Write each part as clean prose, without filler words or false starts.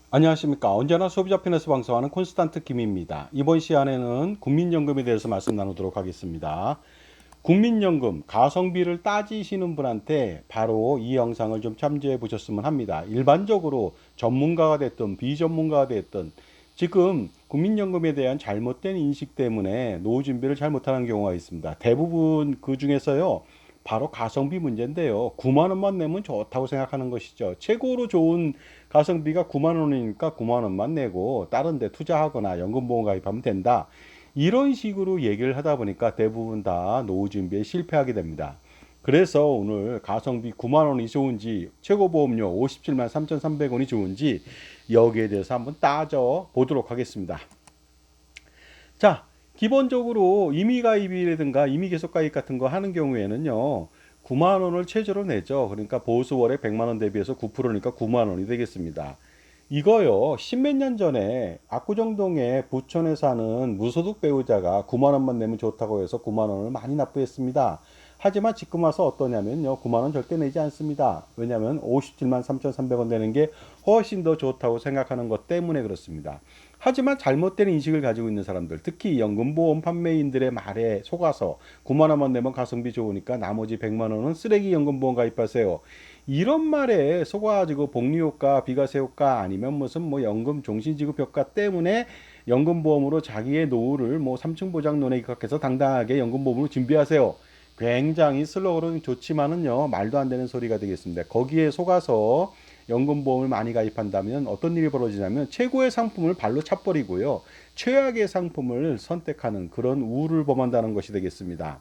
안녕하십니까. 언제나 소비자 편에서 방송하는 콘스탄트 김입니다. 이번 시간에는 국민연금에 대해서 말씀 나누도록 하겠습니다. 국민연금 가성비를 따지시는 분한테 바로 이 영상을 좀 참조해 보셨으면 합니다. 일반적으로 전문가가 됐든 비전문가가 됐든 지금 국민연금에 대한 잘못된 인식 때문에 노후 준비를 잘못하는 경우가 있습니다. 대부분 그 중에서요. 바로 가성비 문제인데요. 9만 원만 내면 좋다고 생각하는 것이죠. 최고로 좋은 가성비가 9만 원이니까 9만 원만 내고 다른 데 투자하거나 연금보험 가입하면 된다. 이런 식으로 얘기를 하다 보니까 대부분 다 노후 준비에 실패하게 됩니다. 그래서 오늘 가성비 9만 원이 좋은지 최고보험료 57만 3,300원이 좋은지 여기에 대해서 한번 따져 보도록 하겠습니다. 자, 기본적으로 임의가입이라든가 임의계속가입 같은 거 하는 경우에는요. 9만 원을 최저로 내죠. 그러니까 보수월에 100만 원 대비해서 9%니까 9만 원이 되겠습니다. 이거요. 십몇 년 전에 압구정동에 부천에 사는 무소득 배우자가 9만 원만 내면 좋다고 해서 9만 원을 많이 납부했습니다. 하지만 지금 와서 어떠냐면요. 9만 원 절대 내지 않습니다. 왜냐하면 57만 3,300원 내는 게 훨씬 더 좋다고 생각하는 것 때문에 그렇습니다. 하지만 잘못된 인식을 가지고 있는 사람들, 특히 연금보험 판매인들의 말에 속아서 9만 원만 내면 가성비 좋으니까 나머지 100만 원은 쓰레기 연금보험 가입하세요. 이런 말에 속아가지고 복리효과, 비과세효과 아니면 무슨 뭐 연금 종신지급효과 때문에 연금보험으로 자기의 노후를 뭐 삼층보장론에 입각해서 당당하게 연금보험으로 준비하세요. 굉장히 슬로건은 좋지만은요 말도 안 되는 소리가 되겠습니다. 거기에 속아서 연금보험을 많이 가입한다면 어떤 일이 벌어지냐면 최고의 상품을 발로 차버리고요 최악의 상품을 선택하는 그런 우를 범한다는 것이 되겠습니다.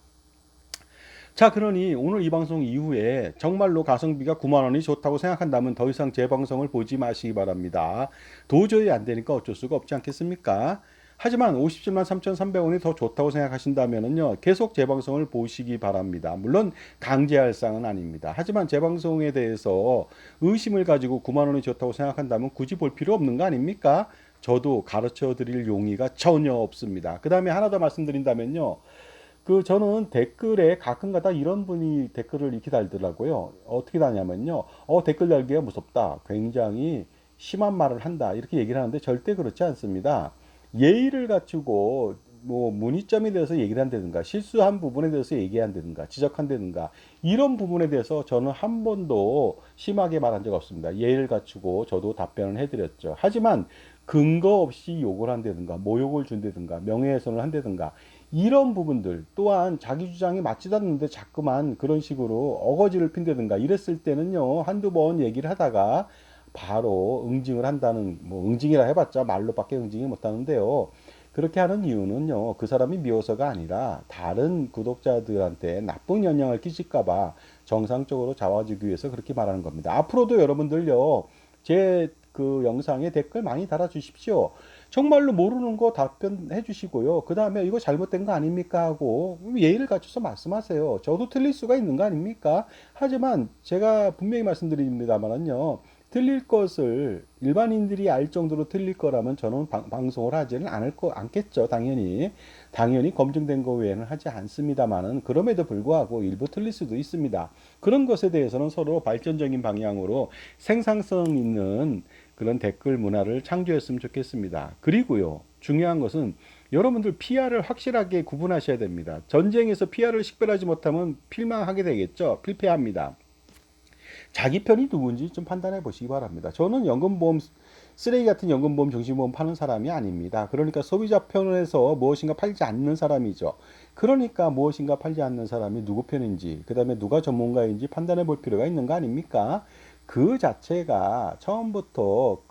자, 그러니 오늘 이 방송 이후에 정말로 가성비가 9만 원이 좋다고 생각한다면 더 이상 제 방송을 보지 마시기 바랍니다. 도저히 안 되니까 어쩔 수가 없지 않겠습니까? 하지만 57만 3,300원이 더 좋다고 생각하신다면요. 계속 제 방송을 보시기 바랍니다. 물론 강제할 상은 아닙니다. 하지만 제 방송에 대해서 의심을 가지고 9만 원이 좋다고 생각한다면 굳이 볼 필요 없는 거 아닙니까? 저도 가르쳐 드릴 용의가 전혀 없습니다. 그 다음에 하나 더 말씀드린다면요. 저는 댓글에 가끔가다 이런 분이 댓글을 이렇게 달더라고요. 어떻게 다냐면요. 댓글 달기가 무섭다. 굉장히 심한 말을 한다. 이렇게 얘기를 하는데 절대 그렇지 않습니다. 예의를 갖추고 뭐 문의점에 대해서 얘기를 한다든가 실수한 부분에 대해서 얘기한다든가 지적한다든가 이런 부분에 대해서 저는 한 번도 심하게 말한 적 없습니다. 예의를 갖추고 저도 답변을 해드렸죠. 하지만 근거 없이 욕을 한다든가 모욕을 준다든가 명예훼손을 한다든가 이런 부분들 또한 자기 주장이 맞지도 않는데 자꾸만 그런 식으로 어거지를 핀다든가 이랬을 때는요 한두 번 얘기를 하다가 바로 응징을 한다는 뭐 응징이라 해봤자 말로밖에 응징이 못하는데요. 그렇게 하는 이유는요 그 사람이 미워서가 아니라 다른 구독자들한테 나쁜 영향을 끼칠까봐 정상적으로 잡아주기 위해서 그렇게 말하는 겁니다. 앞으로도 여러분들요 제 그 영상에 댓글 많이 달아주십시오. 정말로 모르는 거 답변해 주시고요. 그 다음에 이거 잘못된 거 아닙니까? 하고 예의를 갖춰서 말씀하세요. 저도 틀릴 수가 있는 거 아닙니까? 하지만 제가 분명히 말씀드립니다만은요. 틀릴 것을 일반인들이 알 정도로 틀릴 거라면 저는 방송을 하지는 않겠죠. 당연히 검증된 거 외에는 하지 않습니다만은 그럼에도 불구하고 일부 틀릴 수도 있습니다. 그런 것에 대해서는 서로 발전적인 방향으로 생산성 있는 그런 댓글 문화를 창조했으면 좋겠습니다. 그리고요, 중요한 것은 여러분들 PR을 확실하게 구분하셔야 됩니다. 전쟁에서 PR을 식별하지 못하면 필망하게 되겠죠. 필패합니다. 자기 편이 누군지 좀 판단해 보시기 바랍니다. 저는 연금보험 쓰레기 같은 연금보험 정신보험 파는 사람이 아닙니다. 그러니까 소비자 편에서 무엇인가 팔지 않는 사람이죠. 그러니까 무엇인가 팔지 않는 사람이 누구 편인지 그 다음에 누가 전문가인지 판단해 볼 필요가 있는 거 아닙니까? 그 자체가 처음부터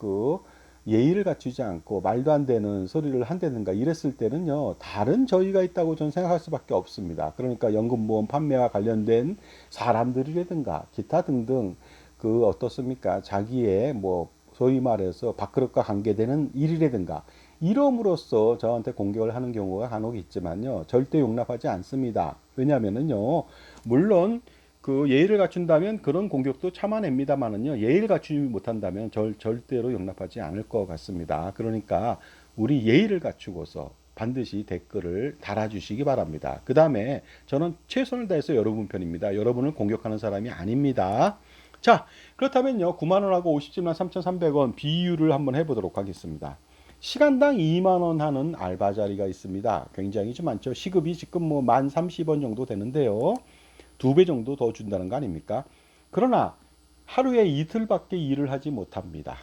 예의를 갖추지 않고 말도 안 되는 소리를 한다든가 이랬을 때는요 다른 저희가 있다고 저는 생각할 수밖에 없습니다. 그러니까 연금보험 판매와 관련된 사람들이라든가 기타 등등 어떻습니까 자기의 뭐 소위 말해서 밥그릇과 관계되는 일이라든가 이름으로써 저한테 공격을 하는 경우가 간혹 있지만요 절대 용납하지 않습니다. 왜냐하면은요 물론 예의를 갖춘다면 그런 공격도 참아냅니다만은요 예의를 갖추지 못한다면 절대로 용납하지 않을 것 같습니다. 그러니까 우리 예의를 갖추고서 반드시 댓글을 달아주시기 바랍니다. 그 다음에 저는 최선을 다해서 여러분 편입니다. 여러분을 공격하는 사람이 아닙니다. 자, 그렇다면요. 9만 원하고 57만 3,300원 비율을 한번 해보도록 하겠습니다. 시간당 2만 원 하는 알바 자리가 있습니다. 굉장히 좀 많죠. 시급이 지금 뭐 1030원 정도 되는데요. 2배 정도 더 준다는 거 아닙니까? 그러나 하루에 이틀밖에 일을 하지 못합니다.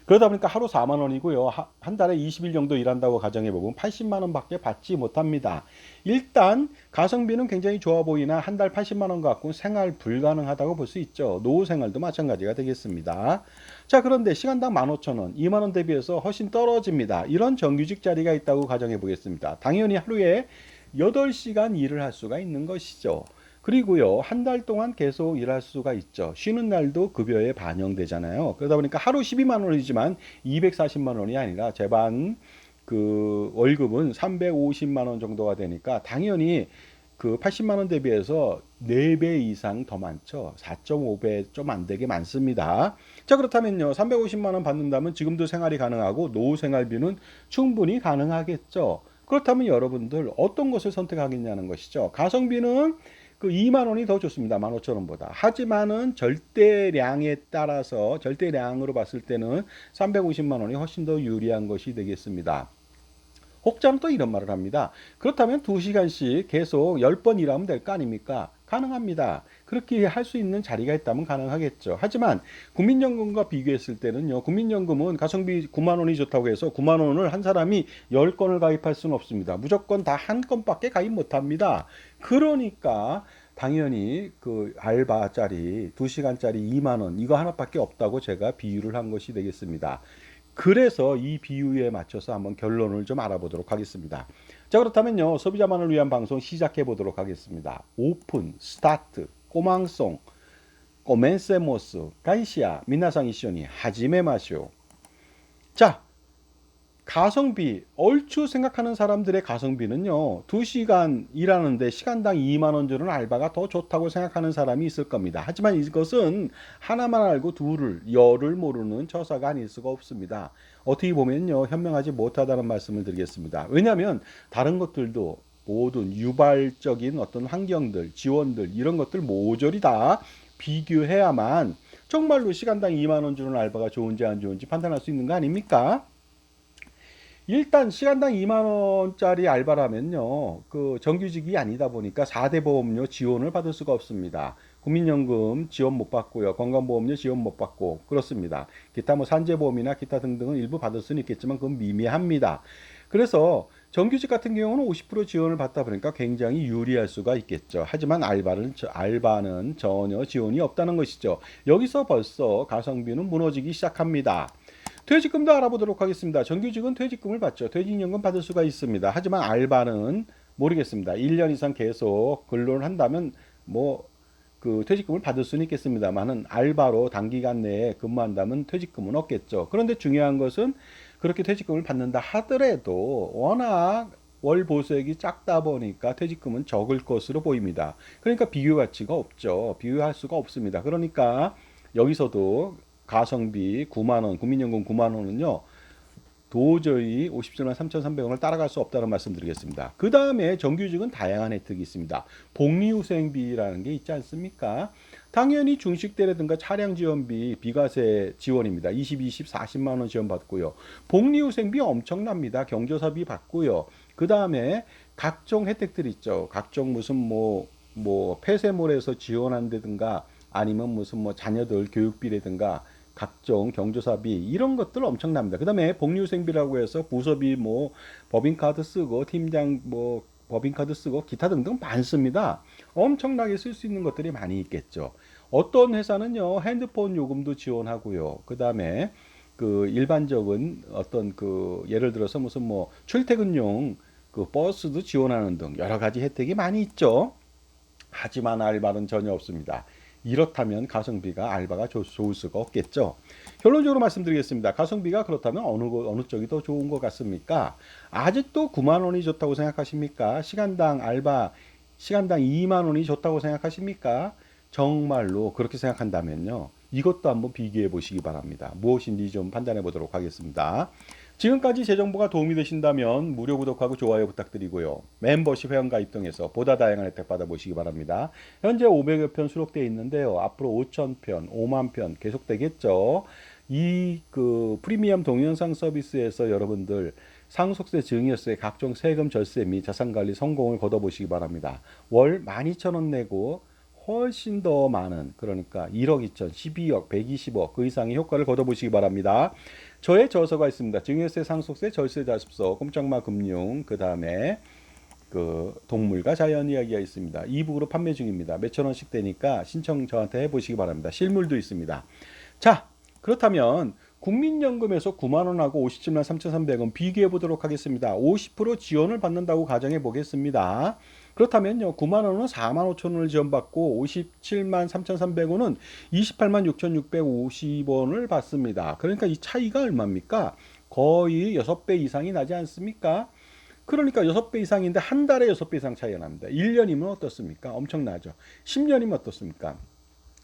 그러다 보니까 하루 4만 원이고요. 한 달에 20일 정도 일한다고 가정해보면 80만 원밖에 받지 못합니다. 일단 가성비는 굉장히 좋아 보이나 한 달 80만 원 갖고 생활 불가능하다고 볼 수 있죠. 노후 생활도 마찬가지가 되겠습니다. 자, 그런데 시간당 15,000원, 2만 원 대비해서 훨씬 떨어집니다. 이런 정규직 자리가 있다고 가정해 보겠습니다. 당연히 하루에 8시간 일을 할 수가 있는 것이죠. 그리고요, 한 달 동안 계속 일할 수가 있죠. 쉬는 날도 급여에 반영되잖아요. 그러다 보니까 하루 12만 원이지만 240만 원이 아니라 제반 그 월급은 350만 원 정도가 되니까 당연히 그 80만 원 대비해서 4배 이상 더 많죠. 4.5배 좀 안 되게 많습니다. 자, 그렇다면요. 350만 원 받는다면 지금도 생활이 가능하고 노후 생활비는 충분히 가능하겠죠. 그렇다면 여러분들 어떤 것을 선택하겠냐는 것이죠. 가성비는 그 2만 원이 더 좋습니다. 15,000원보다. 하지만은 절대량에 따라서 절대량으로 봤을 때는 350만 원이 훨씬 더 유리한 것이 되겠습니다. 혹자는 또 이런 말을 합니다. 그렇다면 2시간씩 계속 10번 일하면 될 거 아닙니까? 가능합니다. 그렇게 할 수 있는 자리가 있다면 가능하겠죠. 하지만 국민연금과 비교했을 때는요. 국민연금은 가성비 9만 원이 좋다고 해서 9만 원을 한 사람이 10건을 가입할 수는 없습니다. 무조건 다 한 건밖에 가입 못 합니다. 그러니까 당연히 그 알바짜리 2시간짜리 2만 원 이거 하나밖에 없다고 제가 비유를 한 것이 되겠습니다. 그래서 이 비유에 맞춰서 한번 결론을 좀 알아보도록 하겠습니다. 자, 그렇다면요. 소비자만을 위한 방송 시작해 보도록 하겠습니다. 오픈, 스타트, 꼬망송, 코멘세모스, 간시아, 미나상 이쇼니, 하지메 마쇼. 자, 가성비, 얼추 생각하는 사람들의 가성비는요, 2시간 일하는데 시간당 2만 원 주는 알바가 더 좋다고 생각하는 사람이 있을 겁니다. 하지만 이것은 하나만 알고 열을 모르는 처사가 아닐 수가 없습니다. 어떻게 보면요, 현명하지 못하다는 말씀을 드리겠습니다. 왜냐하면 다른 것들도 모든 유발적인 어떤 환경들, 지원들, 이런 것들 모조리 다 비교해야만 정말로 시간당 2만 원 주는 알바가 좋은지 안 좋은지 판단할 수 있는 거 아닙니까? 일단 시간당 2만 원짜리 알바라면요. 그 정규직이 아니다 보니까 4대 보험료 지원을 받을 수가 없습니다. 국민연금 지원 못 받고요. 건강보험료 지원 못 받고 그렇습니다. 기타 뭐 산재보험이나 기타 등등은 일부 받을 수는 있겠지만 그건 미미합니다. 그래서 정규직 같은 경우는 50% 지원을 받다 보니까 굉장히 유리할 수가 있겠죠. 하지만 알바는 전혀 지원이 없다는 것이죠. 여기서 벌써 가성비는 무너지기 시작합니다. 퇴직금도 알아보도록 하겠습니다. 정규직은 퇴직금을 받죠. 퇴직연금 받을 수가 있습니다. 하지만 알바는 모르겠습니다. 1년 이상 계속 근로를 한다면 뭐 그 퇴직금을 받을 수는 있겠습니다만은 알바로 단기간 내에 근무한다면 퇴직금은 없겠죠. 그런데 중요한 것은 그렇게 퇴직금을 받는다 하더라도 워낙 월 보수액이 작다 보니까 퇴직금은 적을 것으로 보입니다. 그러니까 비교 가치가 없죠. 비교할 수가 없습니다. 그러니까 여기서도 가성비 9만 원, 국민연금 9만 원은요. 도저히 57만 3,300원을 따라갈 수 없다는 말씀 드리겠습니다. 그 다음에 정규직은 다양한 혜택이 있습니다. 복리후생비라는 게 있지 않습니까? 당연히 중식대라든가 차량 지원비, 비과세 지원입니다. 20, 40만 원 지원받고요. 복리후생비 엄청납니다. 경조사비 받고요. 그 다음에 각종 혜택들 있죠. 각종 무슨 뭐 폐쇄몰에서 지원한다든가 아니면 무슨 뭐 자녀들 교육비라든가 각종 경조사비 이런 것들 엄청납니다. 그 다음에 복리후생비라고 해서 부서비 뭐 법인카드 쓰고 팀장 뭐 법인카드 쓰고 기타 등등 많습니다. 엄청나게 쓸 수 있는 것들이 많이 있겠죠. 어떤 회사는요 핸드폰 요금도 지원하고요. 그 다음에 그 일반적인 어떤 그 예를 들어서 무슨 뭐 출퇴근용 그 버스도 지원하는 등 여러 가지 혜택이 많이 있죠. 하지만 알바는 전혀 없습니다. 이렇다면 가성비가 알바가 좋을 수가 없겠죠. 결론적으로 말씀드리겠습니다. 가성비가 그렇다면 어느 쪽이 더 좋은 것 같습니까? 아직도 9만 원이 좋다고 생각하십니까? 시간당 2만 원이 좋다고 생각하십니까? 정말로 그렇게 생각한다면요. 이것도 한번 비교해 보시기 바랍니다. 무엇인지 좀 판단해 보도록 하겠습니다. 지금까지 제 정보가 도움이 되신다면 무료 구독하고 좋아요 부탁드리고요. 멤버십 회원가입 등에서 보다 다양한 혜택 받아보시기 바랍니다. 현재 500여 편 수록되어 있는데요. 앞으로 5,000편, 5만 편 계속되겠죠. 이 프리미엄 동영상 서비스에서 여러분들 상속세, 증여세, 각종 세금 절세 및 자산관리 성공을 거둬보시기 바랍니다. 월 12,000원 내고 훨씬 더 많은, 그러니까 1억 2천, 12억, 120억 그 이상의 효과를 거둬보시기 바랍니다. 저의 저서가 있습니다. 증여세, 상속세, 절세 자습서, 꼼짝마 금융, 그 다음에 동물과 자연 이야기가 있습니다. 이북으로 판매 중입니다. 몇천 원씩 되니까 신청 저한테 해보시기 바랍니다. 실물도 있습니다. 자, 그렇다면 국민연금에서 9만 원하고 57만 3,300원 비교해 보도록 하겠습니다. 50% 지원을 받는다고 가정해 보겠습니다. 그렇다면요, 9만 원은 4만 5천 원을 지원받고 57만 3,300원은 28만 6,650원을 받습니다. 그러니까 이 차이가 얼마입니까? 거의 6배 이상이 나지 않습니까? 그러니까 6배 이상인데 한 달에 6배 이상 차이가 납니다. 1년이면 어떻습니까? 엄청나죠. 10년이면 어떻습니까?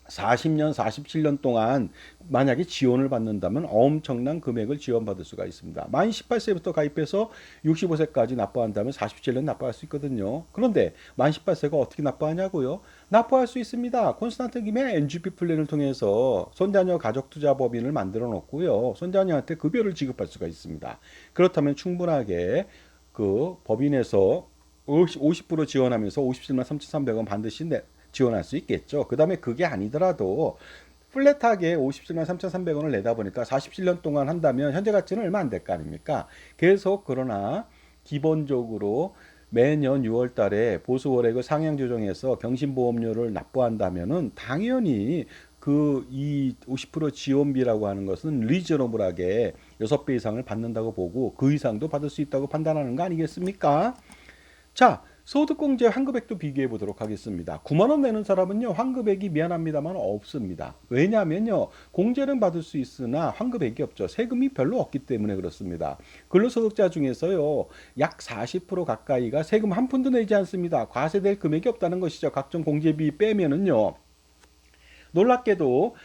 40년, 47년 동안 만약에 지원을 받는다면 엄청난 금액을 지원받을 수가 있습니다. 만 18세부터 가입해서 65세까지 납부한다면 47년 납부할 수 있거든요. 그런데 만 18세가 어떻게 납부하냐고요? 납부할 수 있습니다. 콘스탄트 김의 NGP 플랜을 통해서 손자녀 가족투자법인을 만들어 놓고요. 손자녀한테 급여를 지급할 수가 있습니다. 그렇다면 충분하게 법인에서 50% 지원하면서 57만 3,300원 반드시 지원할 수 있겠죠. 그 다음에 그게 아니더라도 플랫하게 57만 3,300원을 내다 보니까 47년 동안 한다면 현재 가치는 얼마 안 될 거 아닙니까? 계속 그러나 기본적으로 매년 6월 달에 보수월액을 상향 조정해서 병신보험료를 납부한다면은 당연히 이 50% 지원비라고 하는 것은 리저너블하게 6배 이상을 받는다고 보고 그 이상도 받을 수 있다고 판단하는 거 아니겠습니까? 자, 소득공제 환급액도 비교해 보도록 하겠습니다. 9만 원 내는 사람은요, 환급액이 미안합니다만 없습니다. 왜냐하면요, 공제는 받을 수 있으나 환급액이 없죠. 세금이 별로 없기 때문에 그렇습니다. 근로소득자 중에서요, 약 40% 가까이가 세금 한 푼도 내지 않습니다. 과세될 금액이 없다는 것이죠. 각종 공제비 빼면은요. 놀랍게도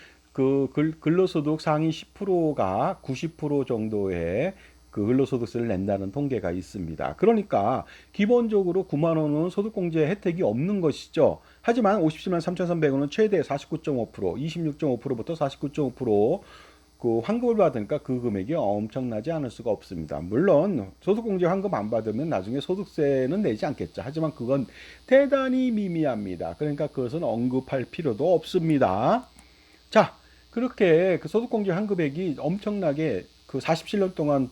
근로소득 상위 10%가 90% 정도의 근로소득세를 낸다는 통계가 있습니다. 그러니까 기본적으로 9만 원은 소득공제 혜택이 없는 것이죠. 하지만 57만 3,300원은 최대 49.5%, 26.5%부터 49.5% 환급을 받으니까 그 금액이 엄청나지 않을 수가 없습니다. 물론 소득공제 환급 안 받으면 나중에 소득세는 내지 않겠죠. 하지만 그건 대단히 미미합니다. 그러니까 그것은 언급할 필요도 없습니다. 자, 그렇게 소득공제 환급액이 엄청나게 47년 동안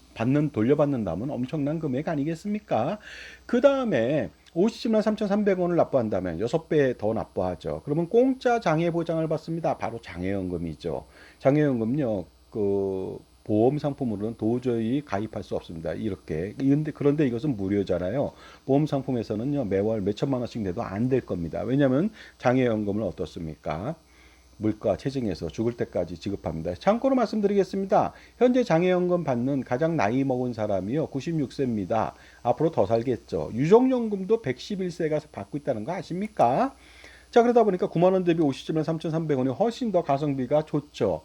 돌려받는다면 엄청난 금액 아니겠습니까? 그 다음에 50만 3,300원을 납부한다면 6배 더 납부하죠. 그러면 공짜 장애 보장을 받습니다. 바로 장애연금이죠. 장애연금요, 보험 상품으로는 도저히 가입할 수 없습니다. 이렇게. 그런데 이것은 무료잖아요. 보험 상품에서는요, 매월 몇천만 원씩 내도 안 될 겁니다. 왜냐하면 장애연금은 어떻습니까? 물가 체증해서 죽을 때까지 지급합니다. 참고로 말씀드리겠습니다. 현재 장애연금 받는 가장 나이 먹은 사람이요, 96세입니다. 앞으로 더 살겠죠. 유족연금도 111세가 받고 있다는 거 아십니까? 자, 그러다 보니까 9만 원 대비 50만 3,300원이 훨씬 더 가성비가 좋죠.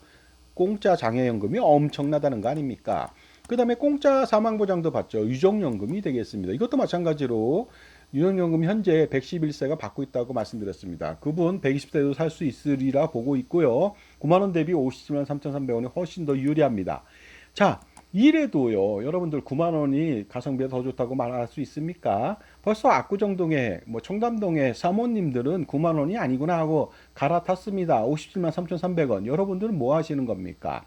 공짜 장애연금이 엄청나다는 거 아닙니까? 그 다음에 공짜 사망보장도 받죠. 유족연금이 되겠습니다. 이것도 마찬가지로 유족연금 현재 111세가 받고 있다고 말씀드렸습니다. 그분 120세도 살 수 있으리라 보고 있고요. 9만 원 대비 50만 3,300원이 훨씬 더 유리합니다. 자, 이래도요, 여러분들 9만 원이 가성비가 더 좋다고 말할 수 있습니까? 벌써 압구정동에, 청담동에 사모님들은 9만 원이 아니구나 하고 갈아탔습니다. 57만 3,300원. 여러분들은 뭐 하시는 겁니까?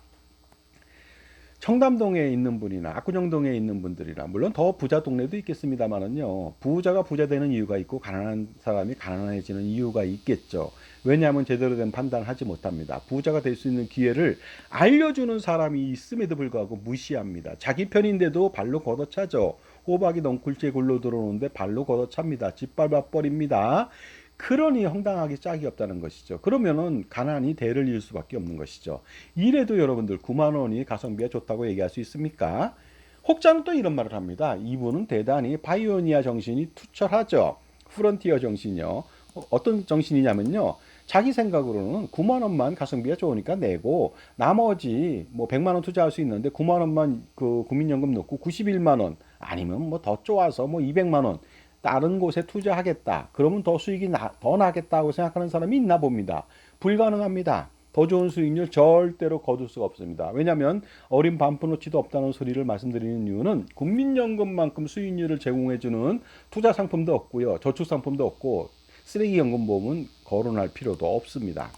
청담동에 있는 분이나 압구정동에 있는 분들이나 물론 더 부자 동네도 있겠습니다만은요, 부자가 부자 되는 이유가 있고 가난한 사람이 가난해지는 이유가 있겠죠. 왜냐하면 제대로 된 판단을 하지 못합니다. 부자가 될 수 있는 기회를 알려주는 사람이 있음에도 불구하고 무시합니다. 자기 편인데도 발로 걷어차죠. 호박이 넝쿨째 굴러 들어오는데 발로 걷어찹니다. 짓밟아 버립니다. 그러니 황당하게 짝이 없다는 것이죠. 그러면은 가난이 대를 이을 수밖에 없는 것이죠. 이래도 여러분들 9만 원이 가성비가 좋다고 얘기할 수 있습니까? 혹자는 또 이런 말을 합니다. 이분은 대단히 파이오니아 정신이 투철하죠. 프론티어 정신이요. 어떤 정신이냐면요, 자기 생각으로는 9만 원만 가성비가 좋으니까 내고 나머지 뭐 100만 원 투자할 수 있는데 9만 원만 그 국민연금 넣고 91만 원 아니면 뭐 더 좋아서 뭐 200만 원 다른 곳에 투자하겠다. 그러면 더 수익이 더 나겠다고 생각하는 사람이 있나 봅니다. 불가능합니다. 더 좋은 수익률 절대로 거둘 수가 없습니다. 왜냐하면 어린 반푼어치도 없다는 소리를 말씀드리는 이유는 국민연금만큼 수익률을 제공해주는 투자 상품도 없고요. 저축 상품도 없고 쓰레기 연금보험은 거론할 필요도 없습니다.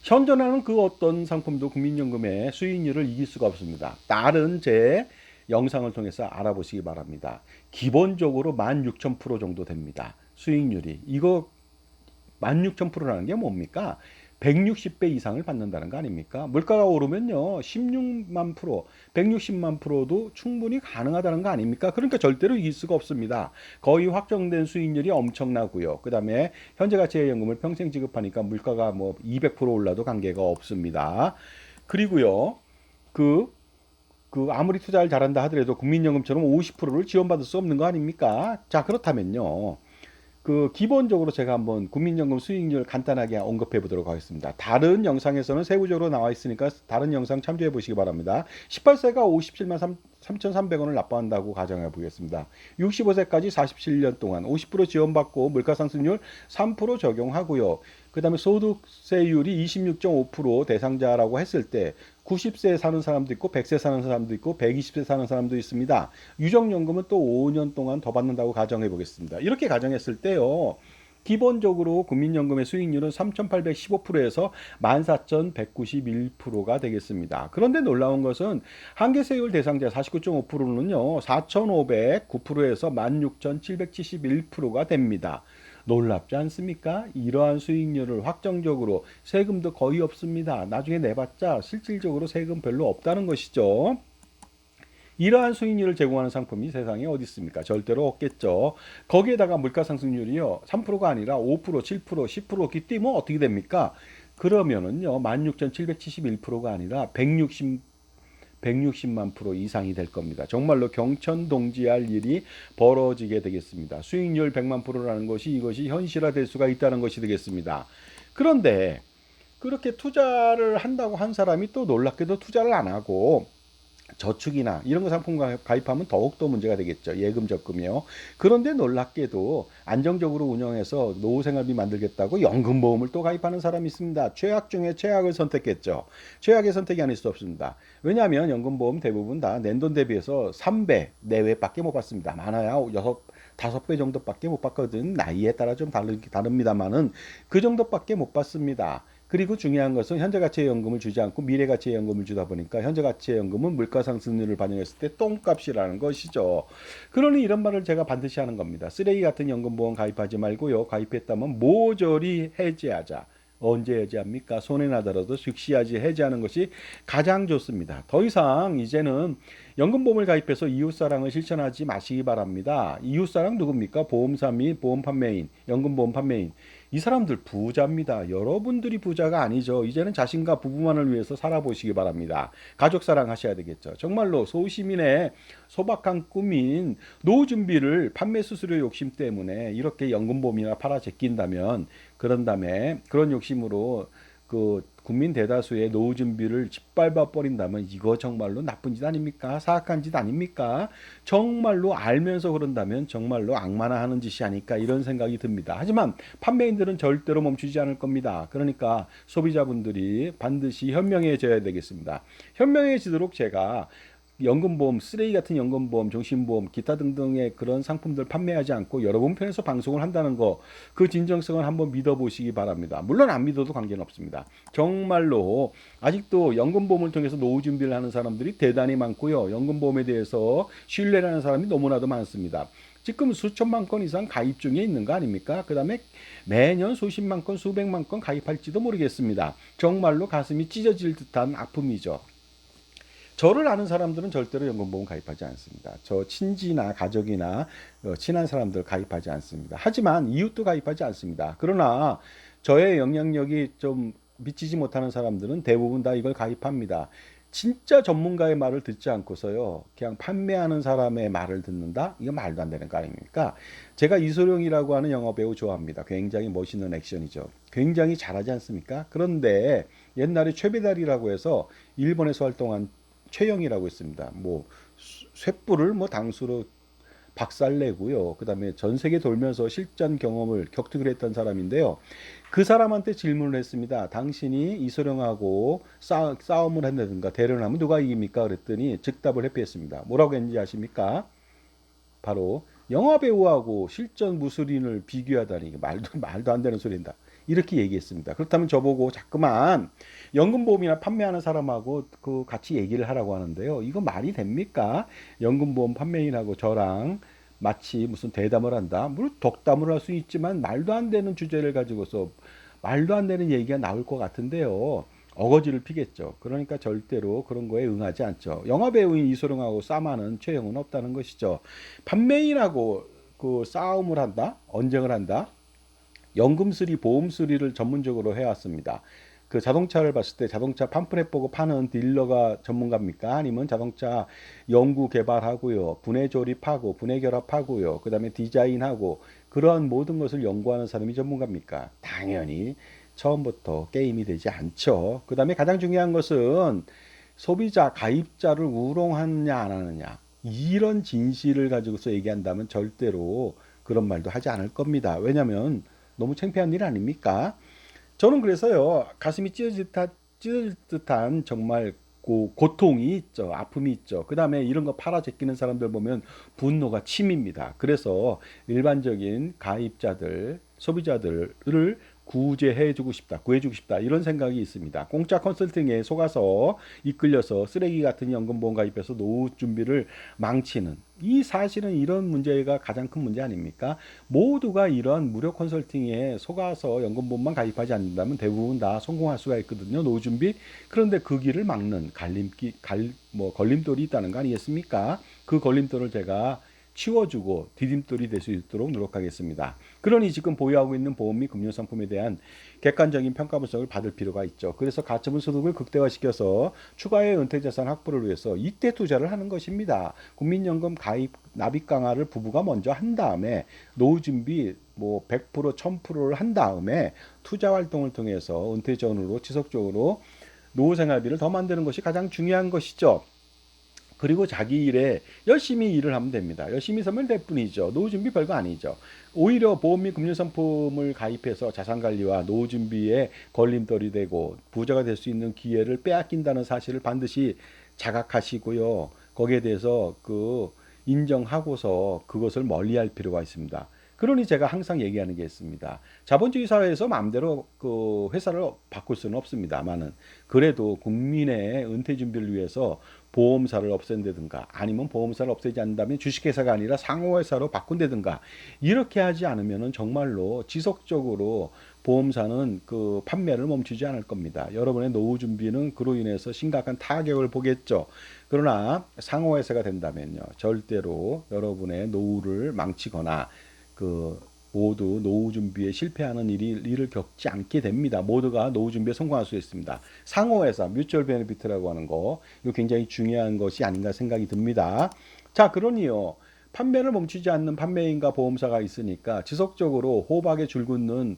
현존하는 그 어떤 상품도 국민연금의 수익률을 이길 수가 없습니다. 다른 제 영상을 통해서 알아보시기 바랍니다. 기본적으로 16,000% 정도 됩니다. 수익률이. 이거 16,000%라는 게 뭡니까? 160배 이상을 받는다는 거 아닙니까? 물가가 오르면요, 16만 프로, 160만 프로도 충분히 가능하다는 거 아닙니까? 그러니까 절대로 이길 수가 없습니다. 거의 확정된 수익률이 엄청나고요. 그 다음에 현재가치예연금을 평생 지급하니까 물가가 뭐 200% 올라도 관계가 없습니다. 그리고요, 아무리 투자를 잘한다 하더라도 국민연금처럼 50%를 지원받을 수 없는 거 아닙니까? 자, 그렇다면요. 기본적으로 제가 한번 국민연금 수익률 간단하게 언급해 보도록 하겠습니다. 다른 영상에서는 세부적으로 나와 있으니까 다른 영상 참조해 보시기 바랍니다. 18세가 57만 3,300원을 납부한다고 가정해 보겠습니다. 65세까지 47년 동안 50% 지원받고 물가상승률 3% 적용하고요. 그 다음에 소득세율이 26.5% 대상자라고 했을 때 90세 사는 사람도 있고 100세 사는 사람도 있고 120세 사는 사람도 있습니다. 유정연금은 또 5년 동안 더 받는다고 가정해 보겠습니다. 이렇게 가정했을 때요. 기본적으로 국민연금의 수익률은 3,815%에서 14,191%가 되겠습니다. 그런데 놀라운 것은 한계세율 대상자 49.5%는요. 4,509%에서 16,771%가 됩니다. 놀랍지 않습니까? 이러한 수익률을 확정적으로 세금도 거의 없습니다. 나중에 내봤자 실질적으로 세금 별로 없다는 것이죠. 이러한 수익률을 제공하는 상품이 세상에 어디 있습니까? 절대로 없겠죠. 거기에다가 물가상승률이요. 3%가 아니라 5%, 7%, 10% 기띠면 어떻게 됩니까? 그러면은요. 16,771%가 아니라 160만 프로 이상이 될 겁니다. 정말로 경천동지할 일이 벌어지게 되겠습니다. 수익률 100만 프로라는 것이 이것이 현실화될 수가 있다는 것이 되겠습니다. 그런데 그렇게 투자를 한다고 한 사람이 또 놀랍게도 투자를 안 하고 저축이나 이런 거 상품 가입하면 더욱더 문제가 되겠죠. 예금 적금이요. 그런데 놀랍게도 안정적으로 운영해서 노후생활비 만들겠다고 연금보험을 또 가입하는 사람이 있습니다. 최악 중에 최악을 선택했죠. 최악의 선택이 아닐 수 없습니다. 왜냐하면 연금보험 대부분 다 낸돈 대비해서 3배 내외밖에 못 받습니다. 많아야 5배 정도밖에 못 받거든. 나이에 따라 좀 다릅니다만은 그 정도밖에 못 받습니다. 그리고 중요한 것은 현재가치예연금을 주지 않고 미래가치예연금을 주다 보니까 현재가치예연금은 물가상승률을 반영했을 때 똥값이라는 것이죠. 그러니 이런 말을 제가 반드시 하는 겁니다. 쓰레기 같은 연금보험 가입하지 말고요. 가입했다면 모조리 해지하자. 언제 해지합니까? 손해나더라도 즉시 해지하는 것이 가장 좋습니다. 더 이상 이제는 연금보험을 가입해서 이웃사랑을 실천하지 마시기 바랍니다. 이웃사랑 누굽니까? 보험사 및 보험 판매인, 연금보험 판매인. 이 사람들 부자입니다. 여러분들이 부자가 아니죠. 이제는 자신과 부부만을 위해서 살아보시기 바랍니다. 가족 사랑하셔야 되겠죠. 정말로 소시민의 소박한 꿈인 노후 준비를 판매 수수료 욕심 때문에 이렇게 연금보험이나 팔아 제낀다면 그런 다음에 그런 욕심으로 국민 대다수의 노후 준비를 짓밟아 버린다면 이거 정말로 나쁜 짓 아닙니까? 사악한 짓 아닙니까? 정말로 알면서 그런다면 정말로 악마나 하는 짓이 아닐까 이런 생각이 듭니다. 하지만 판매인들은 절대로 멈추지 않을 겁니다. 그러니까 소비자분들이 반드시 현명해져야 되겠습니다. 현명해지도록 제가 연금보험, 쓰레기 같은 연금보험, 종신보험, 기타 등등의 그런 상품들 판매하지 않고 여러분 편에서 방송을 한다는 거, 그 진정성을 한번 믿어보시기 바랍니다. 물론 안 믿어도 관계는 없습니다. 정말로 아직도 연금보험을 통해서 노후 준비를 하는 사람들이 대단히 많고요. 연금보험에 대해서 신뢰하는 사람이 너무나도 많습니다. 지금 수천만 건 이상 가입 중에 있는 거 아닙니까? 그 다음에 매년 수십만 건, 수백만 건 가입할지도 모르겠습니다. 정말로 가슴이 찢어질 듯한 아픔이죠. 저를 아는 사람들은 절대로 연금보험 가입하지 않습니다. 저 친지나 가족이나 친한 사람들 가입하지 않습니다. 하지만 이웃도 가입하지 않습니다. 그러나 저의 영향력이 좀 미치지 못하는 사람들은 대부분 다 이걸 가입합니다. 진짜 전문가의 말을 듣지 않고서요, 그냥 판매하는 사람의 말을 듣는다? 이거 말도 안 되는 거 아닙니까? 제가 이소룡이라고 하는 영화배우 좋아합니다. 굉장히 멋있는 액션이죠. 굉장히 잘하지 않습니까? 그런데 옛날에 최배달이라고 해서 일본에서 활동한 최영이라고 있습니다. 뭐 쇳불을 뭐 당수로 박살내고요. 그다음에 전 세계 돌면서 실전 경험을 격투기를 했던 사람인데요. 그 사람한테 질문을 했습니다. 당신이 이소룡하고 싸움을 한다든가 대련을 하면 누가 이깁니까? 그랬더니 즉답을 회피했습니다. 뭐라고 했는지 아십니까? 바로 영화 배우하고 실전 무술인을 비교하다니 말도 안 되는 소리다. 이렇게 얘기했습니다. 그렇다면 저보고 자꾸만 연금보험이나 판매하는 사람하고 그 같이 얘기를 하라고 하는데요. 이거 말이 됩니까? 연금보험 판매인하고 저랑 마치 무슨 대담을 한다. 물론 덕담을 할 수 있지만 말도 안 되는 주제를 가지고서 말도 안 되는 얘기가 나올 것 같은데요. 어거지를 피겠죠. 그러니까 절대로 그런 거에 응하지 않죠. 영화 배우인 이소룡하고 싸움하는 최영은 없다는 것이죠. 판매인하고 그 싸움을 한다, 언쟁을 한다. 연금 수리, 보험 수리를 전문적으로 해왔습니다. 그 자동차를 봤을 때 자동차 팜플렛 보고 파는 딜러가 전문가입니까? 아니면 자동차 연구 개발하고요, 분해 조립하고, 분해 결합하고요, 그 다음에 디자인하고, 그러한 모든 것을 연구하는 사람이 전문가입니까? 당연히 처음부터 게임이 되지 않죠. 그 다음에 가장 중요한 것은 소비자, 가입자를 우롱하느냐 안 하느냐. 이런 진실을 가지고서 얘기한다면 절대로 그런 말도 하지 않을 겁니다. 왜냐하면 너무 창피한 일 아닙니까? 저는 그래서요, 가슴이 찢어질 듯한 정말 고통이 있죠. 아픔이 있죠. 그 다음에 이런 거 팔아 제끼는 사람들 보면 분노가 침입니다. 그래서 일반적인 가입자들, 소비자들을 구제해주고 싶다, 구해주고 싶다, 이런 생각이 있습니다. 공짜 컨설팅에 속아서 이끌려서 쓰레기 같은 연금보험 가입해서 노후 준비를 망치는, 이 사실은 이런 문제가 가장 큰 문제 아닙니까? 모두가 이런 무료 컨설팅에 속아서 연금보험만 가입하지 않는다면 대부분 다 성공할 수가 있거든요. 노후 준비. 그런데 그 길을 막는 걸림돌이 있다는 거 아니겠습니까? 그 걸림돌을 제가 치워주고 디딤돌이 될 수 있도록 노력하겠습니다. 그러니 지금 보유하고 있는 보험 및 금융상품에 대한 객관적인 평가 분석을 받을 필요가 있죠. 그래서 가처분 소득을 극대화시켜서 추가의 은퇴자산 확보를 위해서 이때 투자를 하는 것입니다. 국민연금 가입 납입 강화를 부부가 먼저 한 다음에 노후 준비 뭐 100% 1000%를 한 다음에 투자 활동을 통해서 은퇴 전후로 지속적으로 노후 생활비를 더 만드는 것이 가장 중요한 것이죠. 그리고 자기 일에 열심히 일을 하면 됩니다. 열심히 살면 될 뿐이죠. 노후 준비 별거 아니죠. 오히려 보험 및 금융상품을 가입해서 자산관리와 노후 준비에 걸림돌이 되고 부자가 될 수 있는 기회를 빼앗긴다는 사실을 반드시 자각하시고요. 거기에 대해서 인정하고서 그것을 멀리할 필요가 있습니다. 그러니 제가 항상 얘기하는 게 있습니다. 자본주의 사회에서 마음대로 그 회사를 바꿀 수는 없습니다만은 그래도 국민의 은퇴 준비를 위해서 보험사를 없앤다든가 아니면 보험사를 없애지 않는다면 주식회사가 아니라 상호회사로 바꾼다든가 이렇게 하지 않으면은 정말로 지속적으로 보험사는 그 판매를 멈추지 않을 겁니다. 여러분의 노후 준비는 그로 인해서 심각한 타격을 보겠죠. 그러나 상호회사가 된다면요, 절대로 여러분의 노후를 망치거나 모두 노후 준비에 실패하는 일을 겪지 않게 됩니다. 모두가 노후 준비에 성공할 수 있습니다. 상호회사, 뮤추얼 베네피트라고 하는 거, 이거 굉장히 중요한 것이 아닌가 생각이 듭니다. 자, 그러니요, 판매를 멈추지 않는 판매인과 보험사가 있으니까 지속적으로 호박에 줄 긋는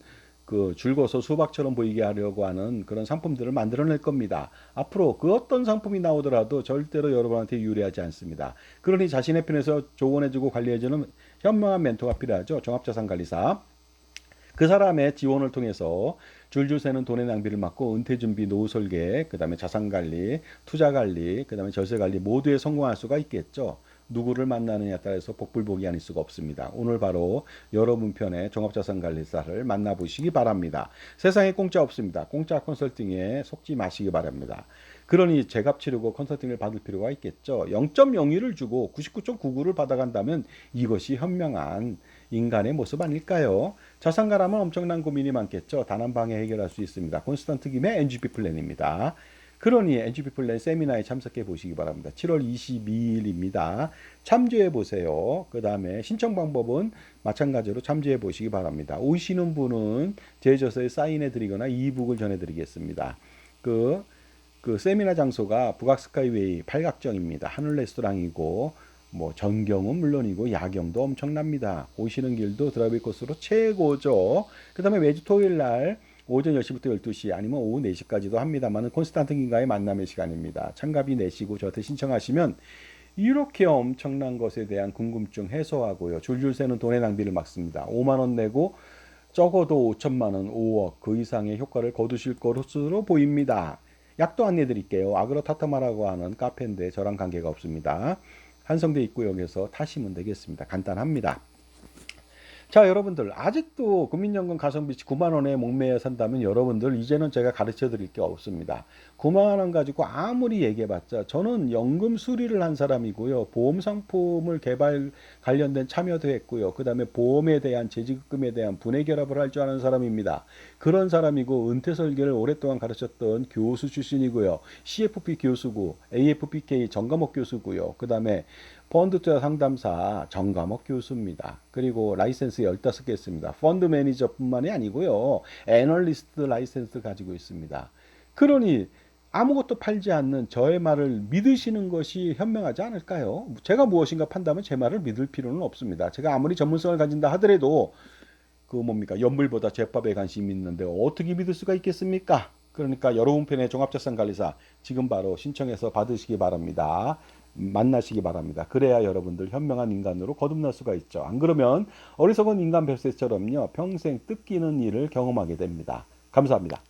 줄거서 수박처럼 보이게 하려고 하는 그런 상품들을 만들어낼 겁니다. 앞으로 그 어떤 상품이 나오더라도 절대로 여러분한테 유리하지 않습니다. 그러니 자신의 편에서 조언해주고 관리해주는 현명한 멘토가 필요하죠. 종합자산관리사. 그 사람의 지원을 통해서 줄줄 새는 돈의 낭비를 막고 은퇴 준비, 노후 설계, 그 다음에 자산 관리, 투자 관리, 그 다음에 절세 관리 모두에 성공할 수가 있겠죠. 누구를 만나느냐에 따라서 복불복이 아닐 수가 없습니다. 오늘 바로 여러분 편의 종합자산관리사를 만나보시기 바랍니다. 세상에 공짜 없습니다. 공짜 컨설팅에 속지 마시기 바랍니다. 그러니 제값 치르고 컨설팅을 받을 필요가 있겠죠. 0.01을 주고 99.99를 받아간다면 이것이 현명한 인간의 모습 아닐까요? 자산가라면 엄청난 고민이 많겠죠. 단 한 방에 해결할 수 있습니다. 콘스턴트 김의 NGP 플랜입니다. 그러니 NGP 플랜 세미나에 참석해 보시기 바랍니다. 7월 22일입니다. 참조해 보세요. 그 다음에 신청 방법은 마찬가지로 참조해 보시기 바랍니다. 오시는 분은 제 저서에 사인해 드리거나 이북을 전해 드리겠습니다. 그 세미나 장소가 북악 스카이웨이 팔각정입니다. 하늘 레스토랑이고 뭐 전경은 물론이고 야경도 엄청납니다. 오시는 길도 드라이브 코스로 최고죠. 그다음에 매주 토요일 날 오전 10시부터 12시 아니면 오후 4시까지도 합니다만 콘스탄트 김과의 만남의 시간입니다. 참가비 내시고 저한테 신청하시면 이렇게 엄청난 것에 대한 궁금증 해소하고요. 줄줄 새는 돈의 낭비를 막습니다. 5만 원 내고 적어도 5천만 원, 5억 그 이상의 효과를 거두실 것으로 보입니다. 약도 안내 드릴게요. 아그로 타타마라고 하는 카페인데 저랑 관계가 없습니다. 한성대 입구역에서 타시면 되겠습니다. 간단합니다. 자, 여러분들 아직도 국민연금 가성비 9만 원에 목매여 산다면 여러분들 이제는 제가 가르쳐 드릴 게 없습니다. 9만 원 가지고 아무리 얘기해봤자 저는 연금 수리를 한 사람이고요. 보험 상품을 개발 관련된 참여도 했고요. 그 다음에 보험에 대한 재지급금에 대한 분해 결합을 할 줄 아는 사람입니다. 그런 사람이고 은퇴 설계를 오랫동안 가르쳤던 교수 출신이고요. CFP 교수고 AFPK 정감옥 교수고요. 그 다음에 펀드 투자 상담사 정감옥 교수입니다. 그리고 라이센스 15개 있습니다. 펀드 매니저뿐만이 아니고요. 애널리스트 라이센스 가지고 있습니다. 그러니 아무것도 팔지 않는 저의 말을 믿으시는 것이 현명하지 않을까요? 제가 무엇인가 판다면 제 말을 믿을 필요는 없습니다. 제가 아무리 전문성을 가진다 하더라도 그 뭡니까? 연물보다 제밥에 관심이 있는데 어떻게 믿을 수가 있겠습니까? 그러니까 여러분 편의 종합자산관리사 지금 바로 신청해서 받으시기 바랍니다. 만나시기 바랍니다. 그래야 여러분들 현명한 인간으로 거듭날 수가 있죠. 안 그러면 어리석은 인간 벨세처럼요 평생 뜯기는 일을 경험하게 됩니다. 감사합니다.